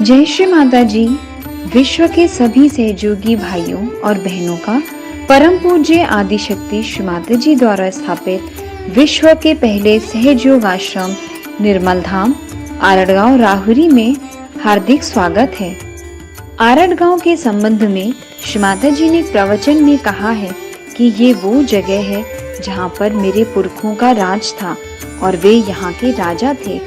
जय श्री माता जी। विश्व के सभी सहयोगी भाइयों और बहनों का परम पूज्य आदिशक्ति श्री माता जी द्वारा स्थापित विश्व के पहले सहयोग आश्रम निर्मल धाम आरड़ गांव राहुरी में हार्दिक स्वागत है। आरड़ गांव के संबंध में श्री माता जी ने प्रवचन में कहा है कि ये वो जगह है जहाँ पर मेरे पुरखों का राज था और वे यहाँ के राजा थे।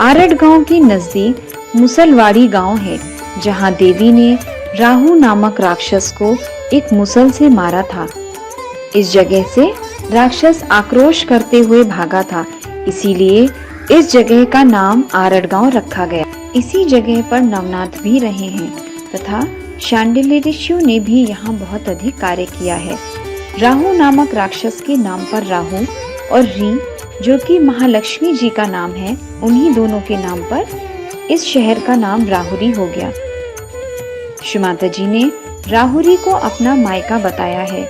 आरड़ गांव के नजदीक मुसलवाड़ी गांव है जहां देवी ने राहु नामक राक्षस को एक मुसल से मारा था। इस जगह से राक्षस आक्रोश करते हुए भागा था, इसीलिए इस जगह का नाम आरड़ गांव रखा गया। इसी जगह पर नवनाथ भी रहे हैं तथा शांडिल्य ऋषियों ने भी यहाँ बहुत अधिक कार्य किया है। राहु नामक राक्षस के नाम पर राहु और री जो कि महालक्ष्मी जी का नाम है, उन्हीं दोनों के नाम पर इस शहर का नाम राहुरी हो गया। श्री माता जी ने राहुरी को अपना मायका बताया है।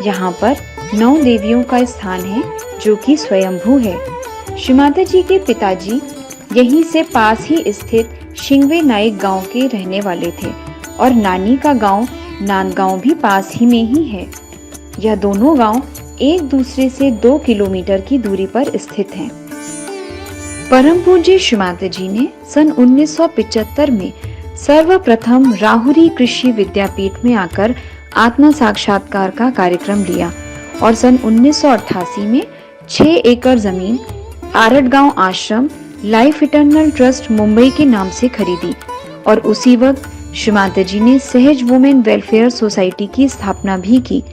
यहाँ पर 9 देवियों का स्थान है जो कि स्वयंभू है। श्री माता जी के पिताजी यहीं से पास ही स्थित शिंगवे नाइक गांव के रहने वाले थे और नानी का गांव नांदगांव भी पास ही में ही है। यह दोनों गांव एक दूसरे से 2 किलोमीटर की दूरी पर स्थित हैं। परम पूज्य श्री माता जी ने सन 1975 में सर्वप्रथम राहुरी कृषि विद्यापीठ में आकर आत्म साक्षात्कार का कार्यक्रम लिया और सन 1988 में 6 एकड़ जमीन आरड़ गांव आश्रम लाइफ इटर्नल ट्रस्ट मुंबई के नाम से खरीदी और उसी वक्त श्री माता जी ने सहज वुमेन वेलफेयर सोसाइटी की स्थापना भी की।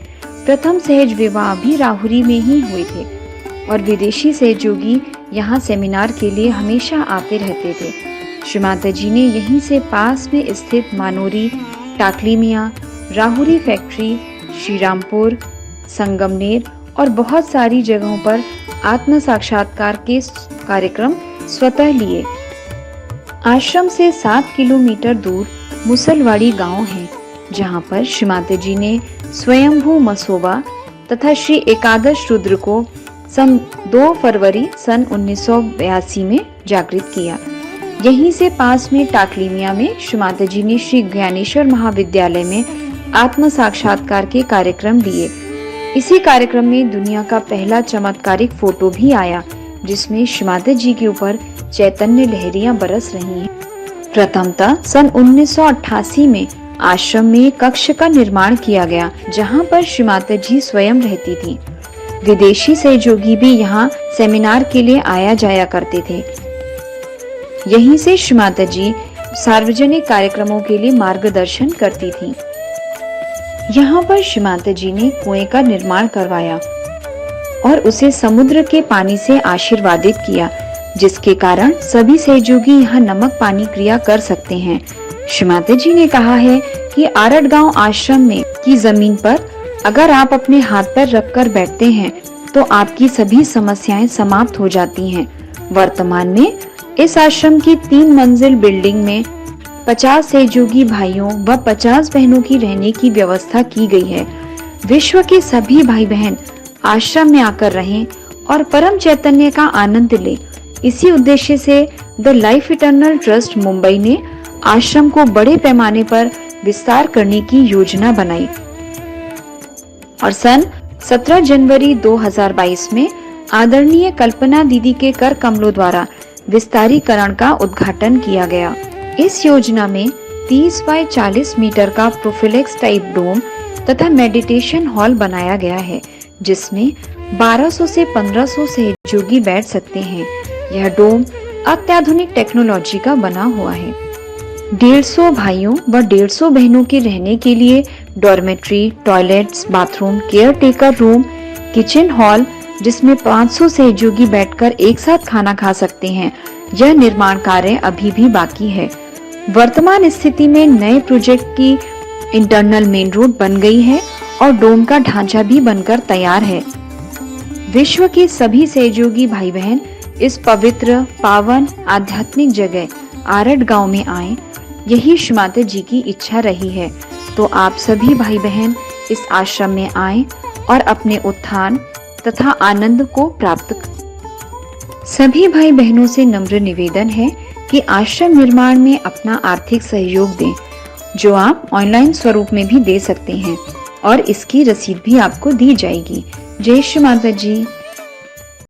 प्रथम सहज विवाह भी राहुरी में ही हुए थे और विदेशी सहयोगी यहाँ सेमिनार के लिए हमेशा आते रहते थे। श्री माता जी ने यहीं से पास में स्थित मानोरी, टाकलीमिया, राहुरी फैक्ट्री, श्रीरामपुर, संगमनेर और बहुत सारी जगहों पर आत्म साक्षात्कार के कार्यक्रम स्वतः लिए। आश्रम से 7 किलोमीटर दूर मुसलवाड़ी गांव है जहां पर श्री माता जी ने स्वयंभू मसोबा तथा श्री एकादश रुद्र को सन 2 फरवरी सन 1982 में जागृत किया। यहीं से पास में टाकलीमिया में श्री माता जी ने श्री ज्ञानेश्वर महाविद्यालय में आत्म साक्षात्कार के कार्यक्रम लिए। इसी कार्यक्रम में दुनिया का पहला चमत्कारिक फोटो भी आया जिसमें श्री माता जी के ऊपर चैतन्य लहरियां बरस रही हैं। प्रथमतः सन 1988 में आश्रम में कक्ष का निर्माण किया गया जहां पर श्री माता जी स्वयं रहती थी। विदेशी सहयोगी भी यहाँ सेमिनार के लिए आया जाया करते थे। यहीं से श्री माता जी सार्वजनिक कार्यक्रमों के लिए मार्गदर्शन करती थी। यहाँ पर श्री माता जी ने कुएं का निर्माण करवाया और उसे समुद्र के पानी से आशीर्वादित किया जिसके कारण सभी सहयोगी यहाँ नमक पानी क्रिया कर सकते हैं। श्री माता जी ने कहा है कि आरड़ गांव आश्रम में की जमीन पर अगर आप अपने हाथ पैर रखकर बैठते हैं तो आपकी सभी समस्याएं समाप्त हो जाती हैं। वर्तमान में इस आश्रम की 3 मंजिल बिल्डिंग में 50 सहयोगी भाइयों व 50 बहनों की रहने की व्यवस्था की गई है। विश्व के सभी भाई बहन आश्रम में आकर रहें और परम चैतन्य का आनंद लें। इसी उद्देश्य से the life eternal trust Mumbai ने आश्रम को बड़े पैमाने पर विस्तार करने की योजना बनाई और सन 17 जनवरी 2022 में आदरणीय कल्पना दीदी के कर कमलों द्वारा विस्तारीकरण का उद्घाटन किया गया। इस योजना में 30 बाय 40 मीटर का प्रोफिलेक्स टाइप डोम तथा मेडिटेशन हॉल बनाया गया है जिसमें 1200 से 1500 सहयोगी बैठ सकते हैं। यह डोम अत्याधुनिक टेक्नोलॉजी का बना हुआ है। 150 भाइयों व 150 बहनों के रहने के लिए dormitory, toilets, bathroom, care taker room, kitchen hall जिसमें 500 सहयोगी बैठकर एक साथ खाना खा सकते हैं। यह निर्माण कार्य अभी भी बाकी है। वर्तमान स्थिति में नए प्रोजेक्ट की इंटरनल मेन रोड बन गई है और डोम का ढांचा भी बनकर तैयार है। विश्व के सभी सहयोगी भाई बहन इस पवित्र, पावन, आध्यात्मिक जगह आरड़ गांव में आए, यही श्री माता जी की इच्छा रही है। तो आप सभी भाई बहन इस आश्रम में आएं और अपने उत्थान तथा आनंद को प्राप्त सभी भाई बहनों से नम्र निवेदन है कि आश्रम निर्माण में अपना आर्थिक सहयोग दें, जो आप ऑनलाइन स्वरूप में भी दे सकते हैं और इसकी रसीद भी आपको दी जाएगी। जय श्री माता जी।